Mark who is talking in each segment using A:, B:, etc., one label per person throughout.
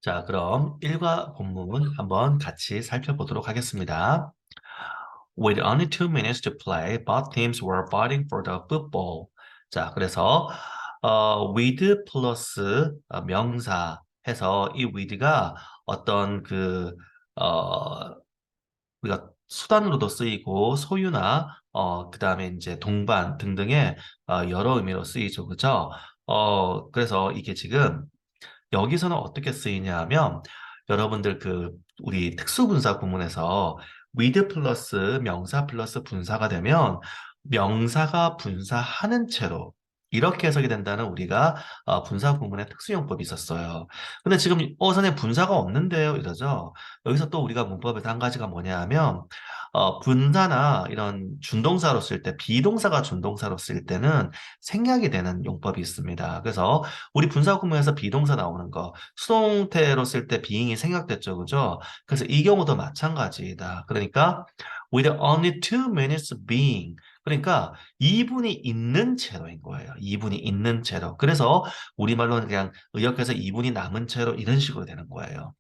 A: 자, 그럼 일과 본문 한번 같이 살펴보도록 하겠습니다. With only 2 minutes to play, both teams were fighting for the football. 자, 그래서 with 플러스 명사 해서 이 with가 어떤 우리가 수단으로도 쓰이고 소유나 그다음에 이제 동반 등등의 여러 의미로 쓰이죠. 그죠? 그래서 이게 지금 여기서는 어떻게 쓰이냐 하면 여러분들 우리 특수분사 구문에서 with 플러스 명사 플러스 분사가 되면 명사가 분사하는 채로 이렇게 해석이 된다는 우리가 분사 구문의 특수용법이 있었어요. 근데 지금 선생님 분사가 없는데요 이러죠. 여기서 또 우리가 문법에서 한 가지가 뭐냐 하면 분사나 이런 준동사로 쓸 때 비동사가 준동사로 쓸 때는 생략이 되는 용법이 있습니다. 그래서 우리 분사 구문에서 비동사 나오는 거 수동태로 쓸 때 being이 생략됐죠, 그죠? 그래서 이 경우도 마찬가지다. 그러니까 with only 2 minutes being 그러니까 2분이 있는 채로인 거예요. 2분이 있는 채로. 그래서 우리말로는 그냥 의역해서 2분이 남은 채로 이런 식으로 되는 거예요.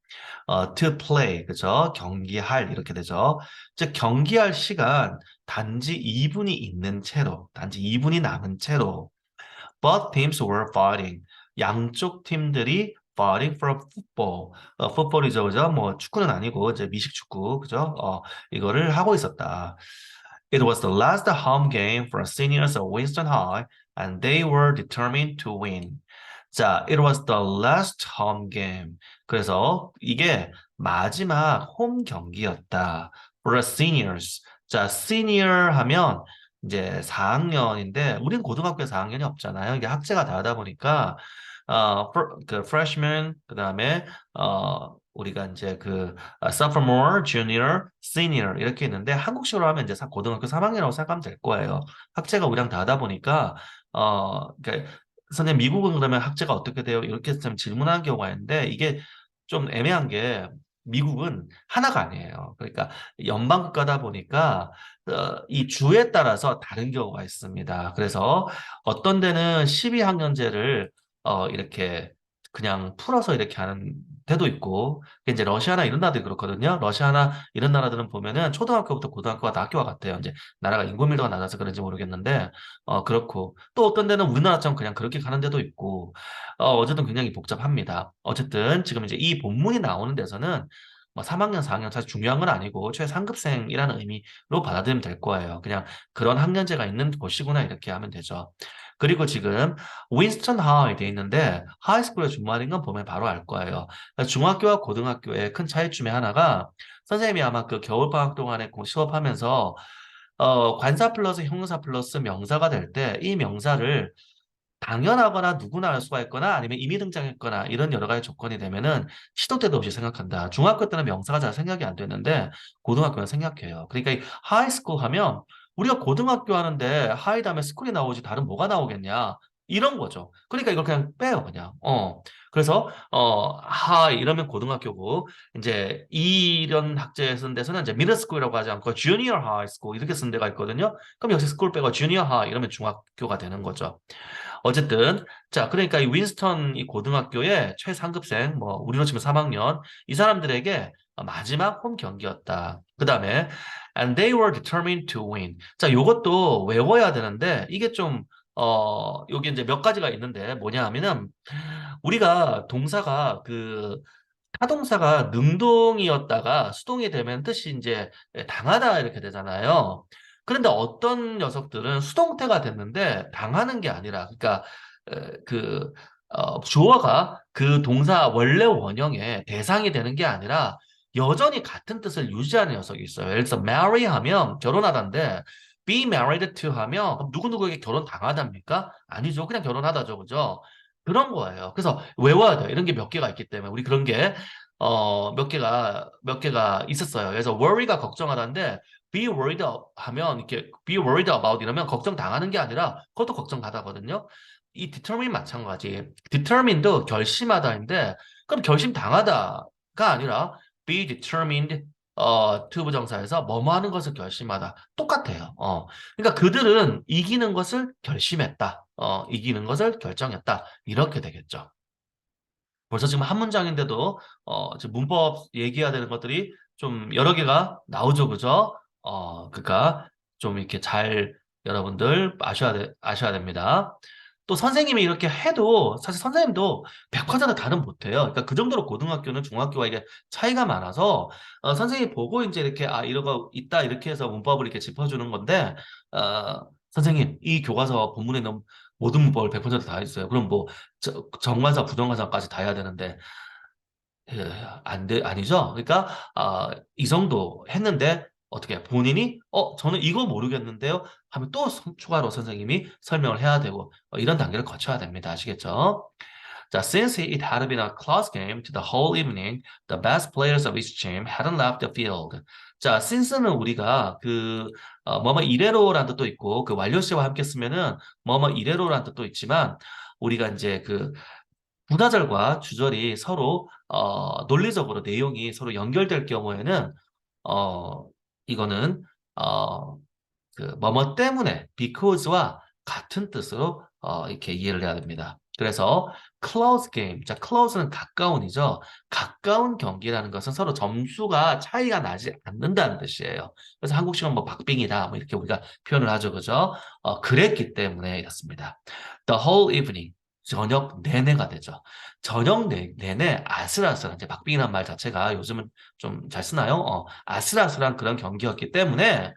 A: to play, 그죠? 경기할 이렇게 되죠. 즉 경기할 시간 단지 2분이 있는 채로, 단지 2분이 남은 채로 Both teams were fighting. 양쪽 팀들이 fighting for football. 풋볼이죠, 그죠? 뭐 축구는 아니고 이제 미식 축구, 그죠? 이거를 하고 있었다. It was the last home game for seniors at Winston High, and they were determined to win. 자, it was the last home game. 그래서 이게 마지막 홈 경기였다. For the seniors. 자, senior 하면 이제 4학년인데 우린 고등학교에 4학년이 없잖아요. 이게 학제가 다르다 보니까 그 freshman 그다음에 우리가 이제 sophomore, junior, senior 이렇게 있는데 한국식으로 하면 이제 고등학교 3학년이라고 생각하면 될 거예요. 학제가 우리랑 다르다 보니까 그러니까 선생님 미국은 그러면 학제가 어떻게 돼요? 이렇게 좀 질문하는 경우가 있는데 이게 좀 애매한 게 미국은 하나가 아니에요. 그러니까 연방 국가다 보니까 이 주에 따라서 다른 경우가 있습니다. 그래서 어떤 데는 12학년제를 이렇게 그냥 풀어서 이렇게 하는 데도 있고, 이제 러시아나 이런 나라들이 그렇거든요. 러시아나 이런 나라들은 보면은 초등학교부터 고등학교가 다 학교와 같아요. 이제 나라가 인구 밀도가 낮아서 그런지 모르겠는데, 그렇고. 또 어떤 데는 우리나라처럼 그냥 그렇게 가는 데도 있고, 어쨌든 굉장히 복잡합니다. 어쨌든 지금 이제 이 본문이 나오는 데서는 뭐 3학년, 4학년 사실 중요한 건 아니고 최상급생이라는 의미로 받아들이면 될 거예요. 그냥 그런 학년제가 있는 곳이구나 이렇게 하면 되죠. 그리고 지금 윈스턴 하이 돼 있는데 하이스쿨의 준말인 건 보면 바로 알 거예요. 그러니까 중학교와 고등학교의 큰 차이 중에 하나가 선생님이 아마 그 겨울방학 동안에 수업하면서 관사 플러스 형용사 플러스 명사가 될 때 이 명사를 당연하거나 누구나 할 수가 있거나 아니면 이미 등장했거나 이런 여러 가지 조건이 되면은 시도 때도 없이 생각한다. 중학교 때는 명사가 잘 생각이 안 되는데 고등학교는 생각해요. 그러니까 이 하이스쿨 하면 우리가 고등학교 하는데 하이 다음에 스쿨이 나오지 다른 뭐가 나오겠냐. 이런 거죠. 그러니까 이걸 그냥 빼요, 그냥. 그래서 하이 이러면 고등학교고 이제 이런 학제에 쓰는 데서는 이제 미들스쿨이라고 하지 않고 주니어 하이스쿨 이렇게 쓰는 데가 있거든요. 그럼 역시 스쿨 빼고 주니어 하이 이러면 중학교가 되는 거죠. 어쨌든 자 그러니까 이 윈스턴 이 고등학교의 최상급생 뭐 우리로 치면 3학년 이 사람들에게 마지막 홈 경기였다. 그다음에 and they were determined to win. 자 요것도 외워야 되는데 이게 좀 여기 이제 몇 가지가 있는데 뭐냐 하면은 우리가 동사가 타동사가 능동이었다가 수동이 되면 뜻이 이제 당하다 이렇게 되잖아요. 그런데 어떤 녀석들은 수동태가 됐는데 당하는 게 아니라, 그러니까 주어가 그 동사 원래 원형의 대상이 되는 게 아니라 여전히 같은 뜻을 유지하는 녀석이 있어요. 예를 들어서 marry 하면 결혼하다인데 be married to 하면 그럼 누구누구에게 결혼 당하답니까? 아니죠. 그냥 결혼하다죠. 그죠? 그런 거예요. 그래서 외워야 돼요. 이런 게 몇 개가 있기 때문에 우리 그런 게 몇 개가 있었어요. 그래서 worry가 걱정하다인데 be worried 하면 이렇게 be worried about 이러면 걱정 당하는 게 아니라 그것도 걱정 하다거든요. 이 determine 마찬가지. determine도 결심하다인데 그럼 결심 당하다가 아니라 be determined to 부정사에서 뭐뭐 하는 것을 결심하다. 똑같아요. 그러니까 그들은 이기는 것을 결심했다. 이기는 것을 결정했다. 이렇게 되겠죠. 벌써 지금 한 문장인데도 지금 문법 얘기해야 되는 것들이 좀 여러 개가 나오죠, 그죠? 그러니까 좀 이렇게 잘 여러분들 아셔야 됩니다. 또 선생님이 이렇게 해도 사실 선생님도 백화사는 다른 못해요. 그러니까 그 정도로 고등학교는 중학교와 이게 차이가 많아서 선생님이 보고 이제 이렇게 이런 거 있다 이렇게 해서 문법을 이렇게 짚어주는 건데 선생님 이 교과서 본문에 있는 모든 문법을 100%다 했어요. 그럼 뭐 정관사, 부정관사까지 다 해야 되는데, 예, 아니죠? 그러니까, 이 정도 했는데, 어떻게, 본인이, 저는 이거 모르겠는데요? 하면 또 추가로 선생님이 설명을 해야 되고, 이런 단계를 거쳐야 됩니다. 아시겠죠? 자, since it had been a close game to the whole evening, the best players of each team hadn't left the field. 자, since는 우리가 뭐뭐 이래로라는 뜻도 있고, 그 완료시와 함께 쓰면은 뭐뭐 이래로라는 뜻도 있지만, 우리가 이제 부사절과 주절이 서로 논리적으로 내용이 서로 연결될 경우에는 어 이거는 어 뭐뭐 때문에 because와 같은 뜻으로 이렇게 이해를 해야 됩니다. 그래서 close game, 자 close는 가까운이죠. 가까운 경기라는 것은 서로 점수가 차이가 나지 않는다는 뜻이에요. 그래서 한국식은 뭐 박빙이다 뭐 이렇게 우리가 표현을 하죠, 그죠? 그랬기 때문에였습니다. The whole evening, 저녁 내내가 되죠. 저녁 내내 아슬아슬한 이제 박빙이라는 말 자체가 요즘은 좀 잘 쓰나요? 아슬아슬한 그런 경기였기 때문에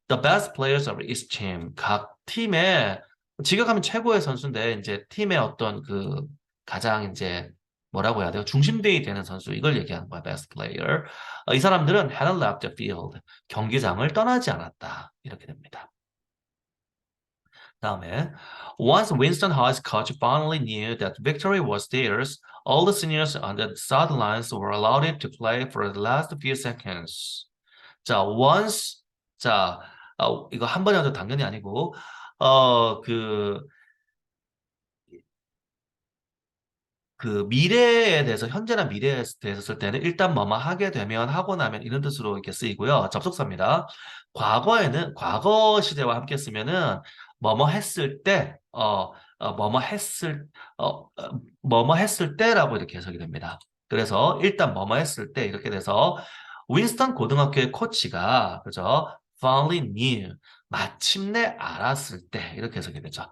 A: the best players of each team. 각 팀의 직역하면 최고의 선수인데 이제 팀의 어떤 가장 이제 뭐라고 해야 돼요? 중심대이 되는 선수 이걸 얘기하는 거야. best player. 이 사람들은 hadn't left the field. 경기장을 떠나지 않았다. 이렇게 됩니다. 다음에 once Winston High's coach finally knew that victory was theirs, all the seniors on the sidelines were allowed to play for the last few seconds. 자, once, 자, 이거 한 번에 하도 당연히 아니고, 어, 그, 미래에 대해서, 현재나 미래에 대해서 쓸 때는 일단 뭐뭐 하게 되면, 하고 나면 이런 뜻으로 이렇게 쓰이고요. 접속사입니다. 과거에는, 과거 시제와 함께 쓰면은, 뭐뭐 했을 때, 어, 어, 뭐뭐 했을 때라고 이렇게 해석이 됩니다. 그래서 일단 뭐뭐 했을 때 이렇게 돼서, 윈스턴 고등학교의 코치가, 그죠? finally knew. 마침내 알았을 때, 이렇게 해석이 되죠.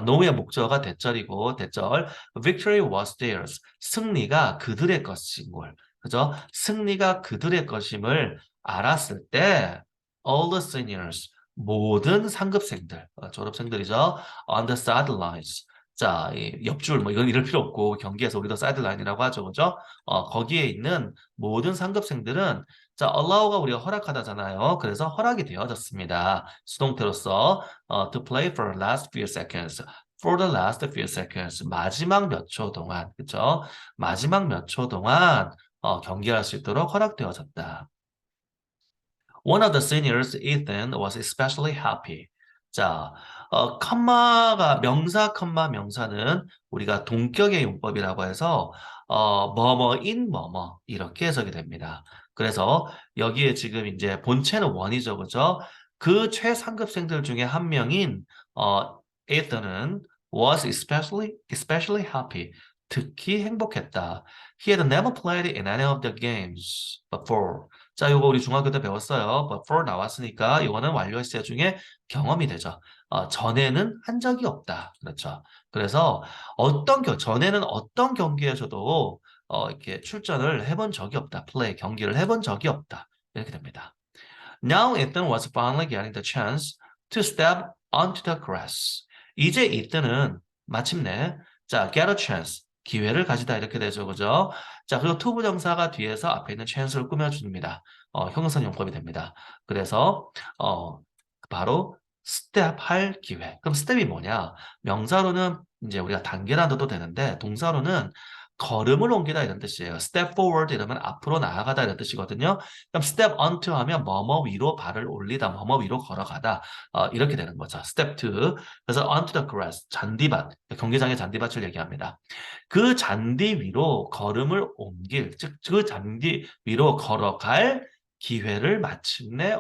A: 노의 목적어가 대절이고, 대절. Victory was theirs. 승리가 그들의 것인 걸. 그죠? 승리가 그들의 것임을 알았을 때, all the seniors, 모든 상급생들, 졸업생들이죠. On the sidelines. 자, 이 옆줄, 뭐, 이건 이럴 필요 없고, 경기에서 우리도 사이드라인이라고 하죠. 그죠? 거기에 있는 모든 상급생들은, 자, allow가 우리가 허락하다잖아요. 그래서 허락이 되어졌습니다. 수동태로서, to play for the last few seconds. For the last few seconds. 마지막 몇 초 동안. 그쵸? 마지막 몇 초 동안, 경기할 수 있도록 허락되어졌다. One of the seniors, Ethan, was especially happy. 자, 컴마가 명사, 컴마, 명사는 우리가 동격의 용법이라고 해서 뭐뭐인 뭐뭐 이렇게 해석이 됩니다. 그래서 여기에 지금 이제 본체는 원이죠, 그죠? 그 최상급생들 중에 한 명인 Ethan은 was especially happy. 특히 행복했다. He had never played in any of the games before. 자, 요거 우리 중학교 때 배웠어요. But for 나왔으니까 이거는 완료 에세 중에 경험이 되죠. 전에는 한 적이 없다. 그렇죠. 그래서 전에는 어떤 경기에서도 이렇게 출전을 해본 적이 없다. 플레이 경기를 해본 적이 없다. 이렇게 됩니다. Now Ethan was finally getting the chance to step onto the grass. 이제 이때는 마침내 자, get a chance. 기회를 가지다 이렇게 되죠. 그죠? 자, 그리고 투부정사가 뒤에서 앞에 있는 chance를 꾸며줍니다. 형용사 용법이 됩니다. 그래서 바로 step 할 기회. 그럼 step이 뭐냐? 명사로는 이제 우리가 단계라는 뜻도 되는데 동사로는 걸음을 옮기다 이런 뜻이에요. step forward 이러면 앞으로 나아가다 이런 뜻이거든요. 그럼 step onto 하면 뭐뭐 위로 발을 올리다, 뭐뭐 위로 걸어가다 이렇게 되는 거죠. step two. 그래서 onto the grass, 잔디밭, 경기장의 잔디밭을 얘기합니다. 그 잔디 위로 걸음을 옮길, 즉 그 잔디 위로 걸어갈 기회를 마침내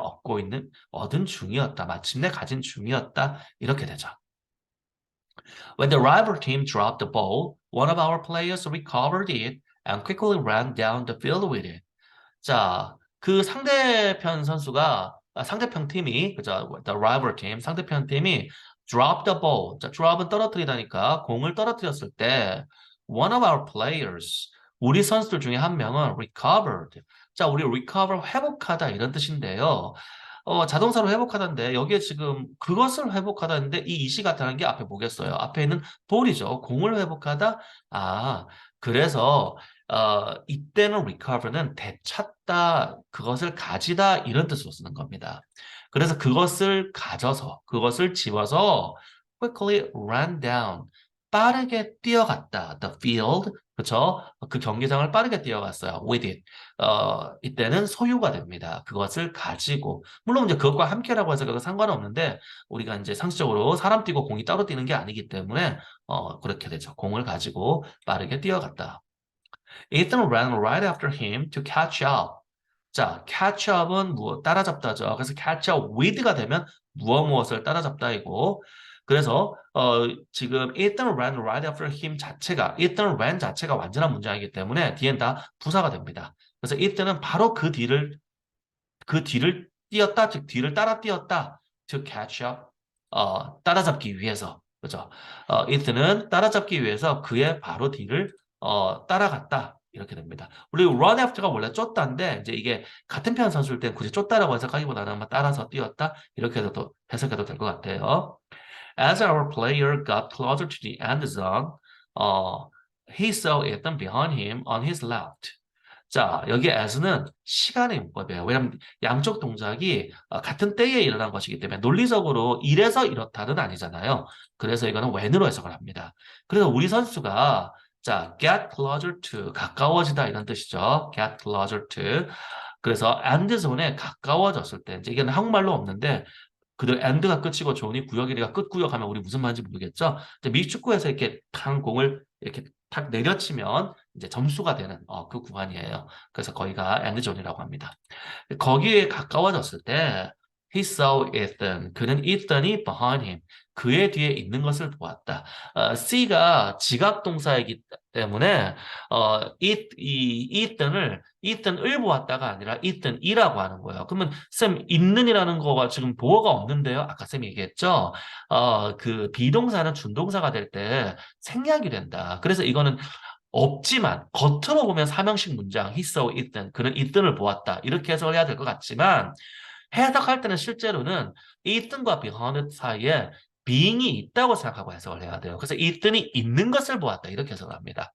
A: 얻은 중이었다. 마침내 가진 중이었다. 이렇게 되죠. When the rival team dropped the ball, one of our players recovered it and quickly ran down the field with it. 자, 그 상대편 선수가 상대편 팀이 그죠? The rival team 상대편 팀이 drop the ball. 자, drop은 떨어뜨리다니까 공을 떨어뜨렸을 때 one of our players 우리 선수들 중에 한 명은 recovered. 자, 우리 recover 회복하다 이런 뜻인데요. 자동사로 회복하다인데 여기에 지금 그것을 회복하다는데 이 이시 같다는 게 앞에 뭐겠어요? 앞에 있는 볼이죠. 공을 회복하다. 아, 그래서 이때는 recover는 되찾다, 그것을 가지다 이런 뜻으로 쓰는 겁니다. 그래서 그것을 가져서, 그것을 집어서 quickly run down, 빠르게 뛰어갔다. The field, 그쵸? 그 경기장을 빠르게 뛰어갔어요. With it. 이때는 소유가 됩니다. 그것을 가지고. 물론 이제 그것과 함께라고 해서 그거 상관은 없는데, 우리가 이제 상식적으로 사람 뛰고 공이 따로 뛰는 게 아니기 때문에, 그렇게 되죠. 공을 가지고 빠르게 뛰어갔다. Ethan ran right after him to catch up. 자, catch up은 따라잡다죠. 그래서 catch up with가 되면 무엇을 따라잡다이고, 그래서 지금 Ethan ran right after him 자체가 Ethan ran 자체가 완전한 문장이기 때문에 뒤엔 다 부사가 됩니다. 그래서 Ethan은 바로 그 뒤를 뛰었다, 즉 뒤를 따라 뛰었다. To catch up, 따라잡기 위해서, 그죠? Ethan은 따라잡기 위해서 그의 바로 뒤를 따라갔다. 이렇게 됩니다. 우리 run after가 원래 쫓다인데 이제 이게 같은 편 선수일 땐 굳이 쫓다라고 해석하기보다는 뭐 따라서 뛰었다 이렇게 해도 해석해도 될 것 같아요. As our player got closer to the end zone, uh, he saw Ethan behind him on his left. 자, 여기 as는 시간의 문법이에요. 왜냐하면 양쪽 동작이 같은 때에 일어난 것이기 때문에 논리적으로 이래서 이렇다는 아니잖아요. 그래서 이거는 when으로 해석을 합니다. 그래서 우리 선수가 자, get closer to 가까워지다 이런 뜻이죠. get closer to. 그래서 end zone에 가까워졌을 때 이제 이게 한국말로 없는데 그들 end가 끝이고 존이 구역이니까 끝 구역 하면 우리 무슨 말인지 모르겠죠. 이제 미축구에서 이렇게 탕 공을 이렇게 탁 내려치면 이제 점수가 되는 그 구간이에요. 그래서 거기가 end zone이라고 합니다. 거기에 가까워졌을 때 he saw Ethan. 그는 Ethan이 behind him. 그의 뒤에 있는 것을 보았다. C가 지각 동사이기 때문에 Ethan을 보았다가 아니라 Ethan이라고 하는 거예요. 그러면 쌤 있는이라는 거가 지금 보어가 없는데요. 아까 쌤이 얘기했죠. 그 비동사는 준동사가 될 때 생략이 된다. 그래서 이거는 없지만 겉으로 보면 삼형식 문장 he saw Ethan 그는 Ethan을 보았다 이렇게 해석을 해야 될 것 같지만 해석할 때는 실제로는 Ethan과 behind 사이에 being이 있다고 생각하고 해석을 해야 돼요. 그래서 Ethan이 있는 것을 보았다 이렇게 해석을 합니다.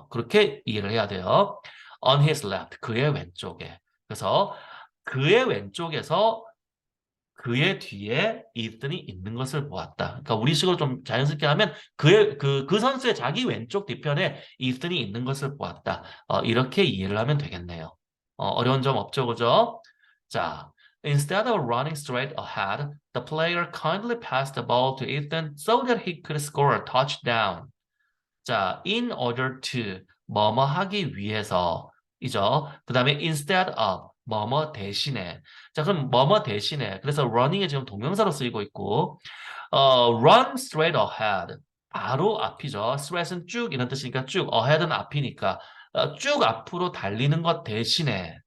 A: 그렇게 이해를 해야 돼요. On his left 그의 왼쪽에 그래서 그의 왼쪽에서 그의 뒤에 이든이 있는 것을 보았다. 그러니까 우리식으로 좀 자연스럽게 하면 그 선수의 자기 왼쪽 뒤편에 이든이 있는 것을 보았다. 이렇게 이해를 하면 되겠네요. 어려운 점 없죠, 그죠? 자, instead of running straight ahead, the player kindly passed the ball to Ethan so that he could score a touchdown. 자, in order to 뭐뭐 하기 위해서 이죠. 그 다음에 instead of 뭐뭐 대신에. 자, 그럼 뭐뭐 대신에. 그래서 running이 지금 동명사로 쓰이고 있고, run straight ahead. 바로 앞이죠. straight은 쭉 이런 뜻이니까 쭉, ahead은 앞이니까 쭉 앞으로 달리는 것 대신에,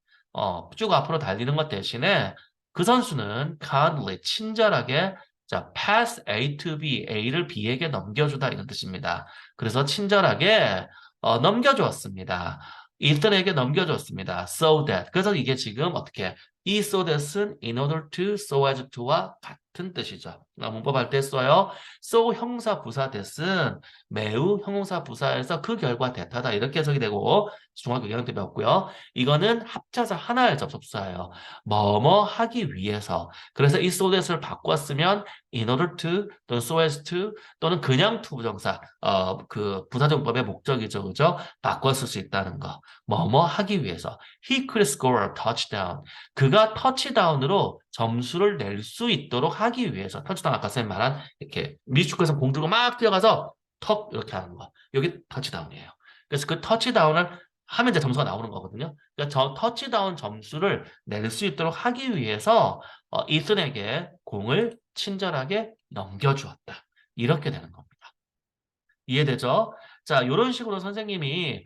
A: 쭉 앞으로 달리는 것 대신에 그 선수는 kindly 친절하게 자, pass A to B, A를 B에게 넘겨주다 이런 뜻입니다. 그래서 친절하게 넘겨주었습니다. 이들에게 넘겨줬습니다. So that. 그래서 이게 지금 어떻게 이 so that은 in order to, so as to와 같은 뜻이죠. 문법할 때 써요. So 형사 부사 that은 매우 형용사 부사에서 그 결과 대타다 이렇게 해석이 되고 중학교 2학년 때 배웠고요. 이거는 합쳐서 하나의 접속사예요. 뭐뭐 하기 위해서. 그래서 이 so that을 바꿨으면 in order to 또는 so as to 또는 그냥 to 부정사 그 부사정법의 목적이죠. 그죠? 바꿨을 수 있다는 거. 뭐뭐 하기 위해서. He could score a touchdown. 그가 터치다운으로 점수를 낼 수 있도록 하기 위해서. 터치다운 아까 쌤 말한 이렇게 미축구에서 공 들고 막 뛰어가서 턱 이렇게 하는 거. 여기 터치다운이에요. 그래서 그 터치다운을 하면 이제 점수가 나오는 거거든요. 그러니까 저 터치다운 점수를 낼 수 있도록 하기 위해서 이슨에게 공을 친절하게 넘겨주었다. 이렇게 되는 겁니다. 이해되죠? 자, 요런 식으로 선생님이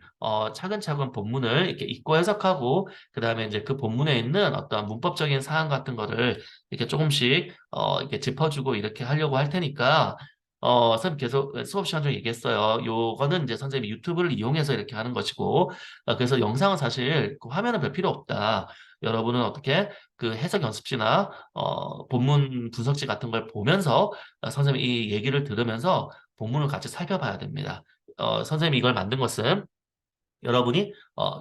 A: 차근차근 본문을 이렇게 읽고 해석하고 그다음에 이제 그 본문에 있는 어떤 문법적인 사항 같은 거를 이렇게 조금씩 이렇게 짚어주고 이렇게 하려고 할 테니까 선생님 계속 수업 시간 중에 얘기했어요. 요거는 이제 선생님이 유튜브를 이용해서 이렇게 하는 것이고 그래서 영상은 사실 그 화면은 별 필요 없다. 여러분은 어떻게 그 해석 연습지나 본문 분석지 같은 걸 보면서 선생님 이 얘기를 들으면서 본문을 같이 살펴봐야 됩니다. 선생님이 이걸 만든 것은 여러분이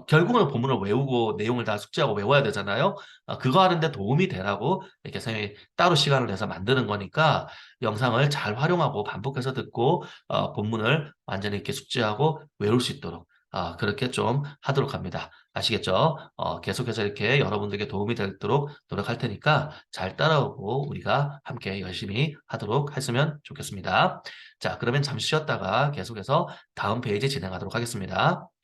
A: 결국은 본문을 외우고 내용을 다 숙지하고 외워야 되잖아요. 그거 하는데 도움이 되라고 이렇게 선생님이 따로 시간을 내서 만드는 거니까 영상을 잘 활용하고 반복해서 듣고 본문을 완전히 이렇게 숙지하고 외울 수 있도록 그렇게 좀 하도록 합니다. 아시겠죠? 계속해서 이렇게 여러분들에게 도움이 되도록 노력할 테니까 잘 따라오고 우리가 함께 열심히 하도록 했으면 좋겠습니다. 자, 그러면 잠시 쉬었다가 계속해서 다음 페이지 진행하도록 하겠습니다.